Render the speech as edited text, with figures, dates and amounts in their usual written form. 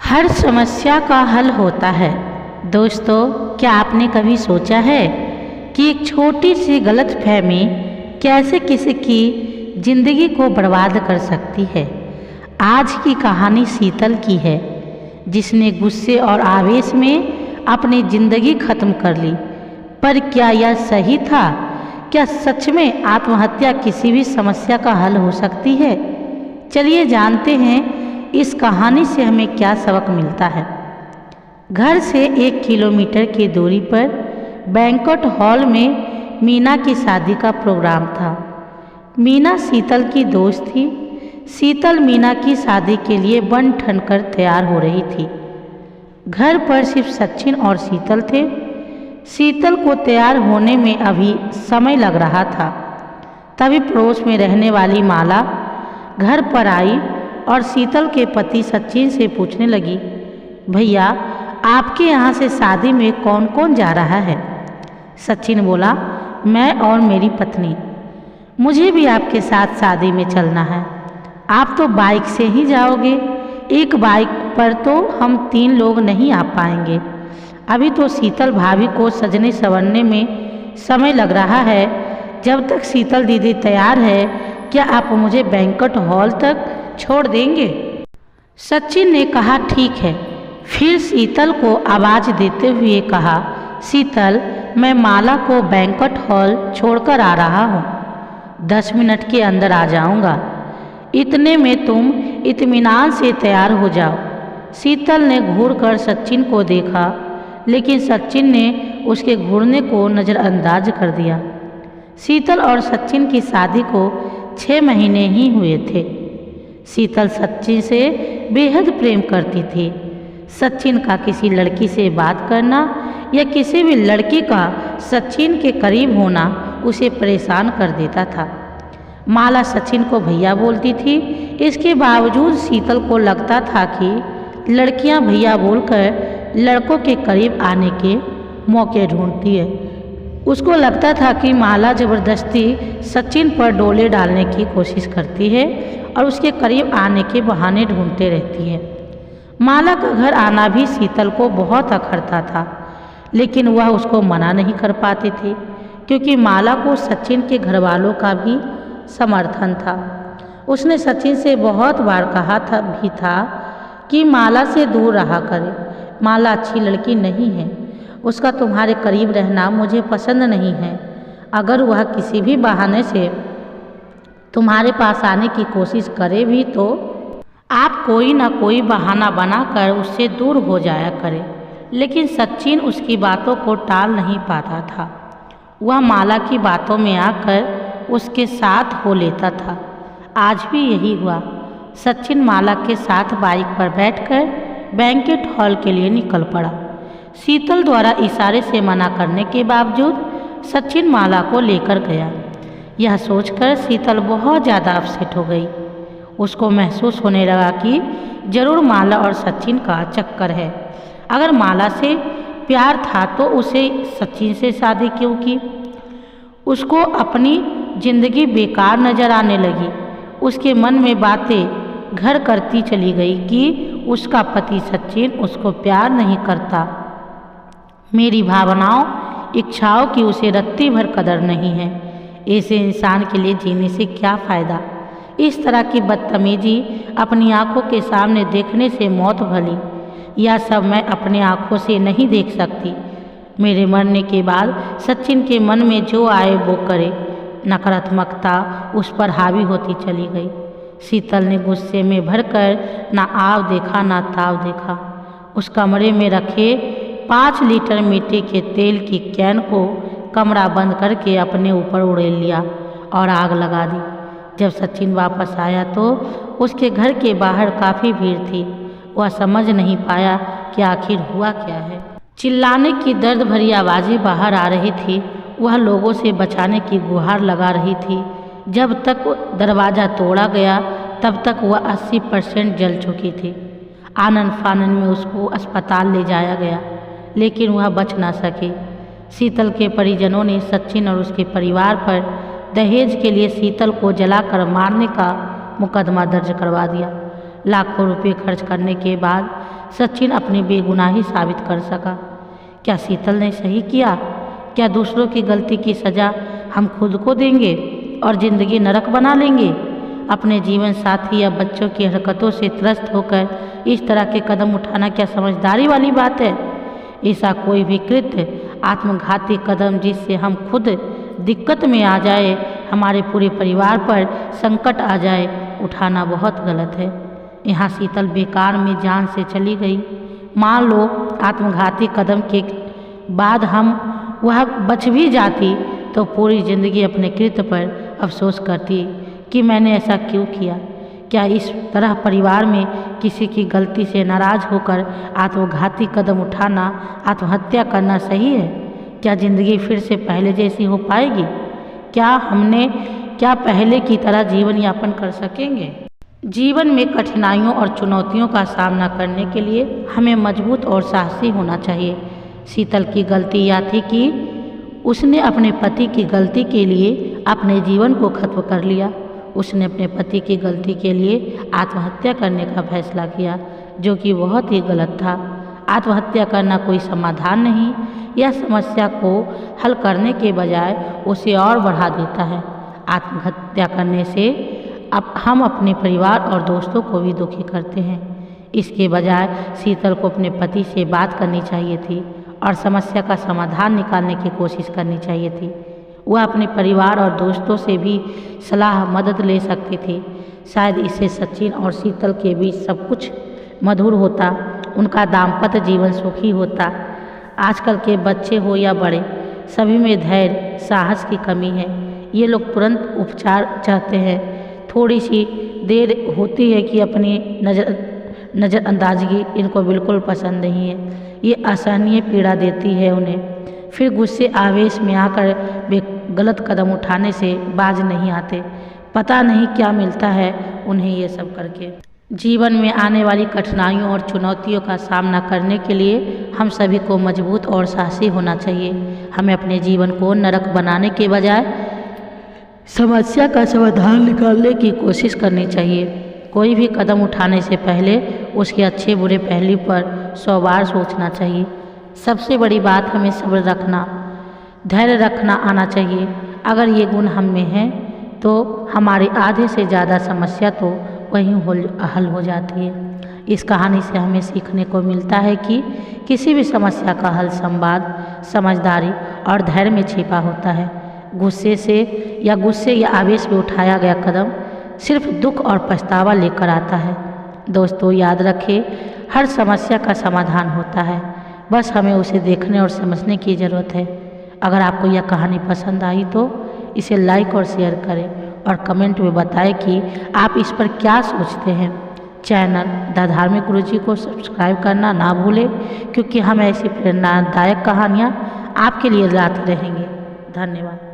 हर समस्या का हल होता है। दोस्तों, क्या आपने कभी सोचा है कि एक छोटी सी गलतफहमी कैसे किसी की जिंदगी को बर्बाद कर सकती है। आज की कहानी शीतल की है, जिसने गुस्से और आवेश में अपनी जिंदगी खत्म कर ली। पर क्या यह सही था? क्या सच में आत्महत्या किसी भी समस्या का हल हो सकती है? चलिए जानते हैं इस कहानी से हमें क्या सबक मिलता है। घर से 1 किलोमीटर की दूरी पर बैंक्वेट हॉल में मीना की शादी का प्रोग्राम था। मीना शीतल की दोस्त थी। शीतल मीना की शादी के लिए बन ठन कर तैयार हो रही थी। घर पर सिर्फ सचिन और शीतल थे। शीतल को तैयार होने में अभी समय लग रहा था। तभी पड़ोस में रहने वाली माला घर पर आई और शीतल के पति सचिन से पूछने लगी, भैया आपके यहाँ से शादी में कौन कौन जा रहा है? सचिन बोला, मैं और मेरी पत्नी। मुझे भी आपके साथ शादी में चलना है। आप तो बाइक से ही जाओगे। एक बाइक पर तो हम 3 लोग नहीं आ पाएंगे। अभी तो शीतल भाभी को सजने संवरने में समय लग रहा है। जब तक शीतल दीदी तैयार है, क्या आप मुझे बैंक्वेट हॉल तक छोड़ देंगे? सचिन ने कहा, ठीक है। फिर शीतल को आवाज़ देते हुए कहा, शीतल, मैं माला को बैंक्वेट हॉल छोड़कर आ रहा हूँ। 10 मिनट के अंदर आ जाऊँगा। इतने में तुम इत्मीनान से तैयार हो जाओ। शीतल ने घूरकर सचिन को देखा, लेकिन सचिन ने उसके घूरने को नज़रअंदाज कर दिया। शीतल और सचिन की शादी को 6 महीने ही हुए थे। शीतल सचिन से बेहद प्रेम करती थी। सचिन का किसी लड़की से बात करना या किसी भी लड़की का सचिन के करीब होना उसे परेशान कर देता था। माला सचिन को भैया बोलती थी। इसके बावजूद शीतल को लगता था कि लड़कियां भैया बोलकर लड़कों के करीब आने के मौके ढूंढती है। उसको लगता था कि माला ज़बरदस्ती सचिन पर डोले डालने की कोशिश करती है और उसके करीब आने के बहाने ढूंढते रहती है। माला का घर आना भी शीतल को बहुत अखरता था, लेकिन वह उसको मना नहीं कर पाती थी, क्योंकि माला को सचिन के घर वालों का भी समर्थन था। उसने सचिन से बहुत बार कहा था कि माला से दूर रहा करे। माला अच्छी लड़की नहीं है। उसका तुम्हारे करीब रहना मुझे पसंद नहीं है। अगर वह किसी भी बहाने से तुम्हारे पास आने की कोशिश करे भी तो आप कोई ना कोई बहाना बनाकर उससे दूर हो जाया करें। लेकिन सचिन उसकी बातों को टाल नहीं पाता था। वह माला की बातों में आकर उसके साथ हो लेता था। आज भी यही हुआ। सचिन माला के साथ बाइक पर बैठकर बैंक्वेट हॉल के लिए निकल पड़ा। शीतल द्वारा इशारे से मना करने के बावजूद सचिन माला को लेकर गया। यह सोचकर शीतल बहुत ज़्यादा अपसेट हो गई। उसको महसूस होने लगा कि जरूर माला और सचिन का चक्कर है। अगर माला से प्यार था तो उसे सचिन से शादी क्यों की? उसको अपनी जिंदगी बेकार नजर आने लगी। उसके मन में बातें घर करती चली गई कि उसका पति सचिन उसको प्यार नहीं करता। मेरी भावनाओं, इच्छाओं की उसे रत्ती भर कदर नहीं है। ऐसे इंसान के लिए जीने से क्या फ़ायदा? इस तरह की बदतमीजी अपनी आंखों के सामने देखने से मौत भली। यह सब मैं अपनी आंखों से नहीं देख सकती। मेरे मरने के बाद सचिन के मन में जो आए वो करे। नकारात्मकता उस पर हावी होती चली गई। शीतल ने गुस्से में भरकर ना आव देखा ना ताव देखा। उस कमरे में रखे 5 लीटर मिट्टी के तेल की कैन को कमरा बंद करके अपने ऊपर उड़ेल लिया और आग लगा दी। जब सचिन वापस आया तो उसके घर के बाहर काफ़ी भीड़ थी। वह समझ नहीं पाया कि आखिर हुआ क्या है। चिल्लाने की दर्द भरी आवाज़ें बाहर आ रही थी। वह लोगों से बचाने की गुहार लगा रही थी। जब तक दरवाज़ा तोड़ा गया तब तक वह 80% जल चुकी थी। आनन फानन में उसको अस्पताल ले जाया गया, लेकिन वह बच ना सकी। शीतल के परिजनों ने सचिन और उसके परिवार पर दहेज के लिए शीतल को जलाकर मारने का मुकदमा दर्ज करवा दिया। लाखों रुपए खर्च करने के बाद सचिन अपनी बेगुनाही साबित कर सका। क्या शीतल ने सही किया? क्या दूसरों की गलती की सज़ा हम खुद को देंगे और ज़िंदगी नरक बना लेंगे? अपने जीवन साथी या बच्चों की हरकतों से त्रस्त होकर इस तरह के कदम उठाना क्या समझदारी वाली बात है? ऐसा कोई भी कृत्य, आत्मघाती कदम जिससे हम खुद दिक्कत में आ जाए, हमारे पूरे परिवार पर संकट आ जाए, उठाना बहुत गलत है। यहाँ शीतल बेकार में जान से चली गई। मान लो आत्मघाती कदम के बाद वह बच भी जाती तो पूरी ज़िंदगी अपने कृत्य पर अफसोस करती कि मैंने ऐसा क्यों किया। क्या इस तरह परिवार में किसी की गलती से नाराज़ होकर आत्मघाती कदम उठाना, आत्महत्या करना सही है? क्या ज़िंदगी फिर से पहले जैसी हो पाएगी? क्या पहले की तरह जीवन यापन कर सकेंगे? जीवन में कठिनाइयों और चुनौतियों का सामना करने के लिए हमें मजबूत और साहसी होना चाहिए। शीतल की गलती यह थी कि उसने अपने पति की गलती के लिए अपने जीवन को खत्म कर लिया। उसने अपने पति की गलती के लिए आत्महत्या करने का फैसला किया, जो कि बहुत ही गलत था। आत्महत्या करना कोई समाधान नहीं, यह समस्या को हल करने के बजाय उसे और बढ़ा देता है। आत्महत्या करने से अब हम अपने परिवार और दोस्तों को भी दुखी करते हैं। इसके बजाय शीतल को अपने पति से बात करनी चाहिए थी और समस्या का समाधान निकालने की कोशिश करनी चाहिए थी। वह अपने परिवार और दोस्तों से भी सलाह मदद ले सकती थी। शायद इससे सचिन और शीतल के बीच सब कुछ मधुर होता, उनका दाम्पत्य जीवन सुखी होता। आजकल के बच्चे हो या बड़े, सभी में धैर्य साहस की कमी है। ये लोग तुरंत उपचार चाहते हैं। थोड़ी सी देर होती है कि अपनी नज़रअंदाजगी इनको बिल्कुल पसंद नहीं है। ये असहनीय पीड़ा देती है उन्हें। फिर गुस्से आवेश में आकर वे गलत कदम उठाने से बाज नहीं आते। पता नहीं क्या मिलता है उन्हें ये सब करके। जीवन में आने वाली कठिनाइयों और चुनौतियों का सामना करने के लिए हम सभी को मजबूत और साहसी होना चाहिए। हमें अपने जीवन को नरक बनाने के बजाय समस्या का समाधान निकालने की कोशिश करनी चाहिए। कोई भी कदम उठाने से पहले उसके अच्छे बुरे पहलू पर 100 बार सोचना चाहिए। सबसे बड़ी बात, हमें सब्र रखना, धैर्य रखना आना चाहिए। अगर ये गुण हम में हैं तो हमारी आधे से ज़्यादा समस्या तो वहीं हल हो जाती है। इस कहानी से हमें सीखने को मिलता है कि किसी भी समस्या का हल संवाद, समझदारी और धैर्य में छिपा होता है। गुस्से या आवेश में उठाया गया कदम सिर्फ दुख और पछतावा लेकर आता है। दोस्तों, याद रखें, हर समस्या का समाधान होता है, बस हमें उसे देखने और समझने की ज़रूरत है। अगर आपको यह कहानी पसंद आई तो इसे लाइक और शेयर करें और कमेंट में बताएं कि आप इस पर क्या सोचते हैं। चैनल द धार्मिक गुरुजी को सब्सक्राइब करना ना भूलें, क्योंकि हम ऐसी प्रेरणादायक कहानियाँ आपके लिए लाते रहेंगे। धन्यवाद।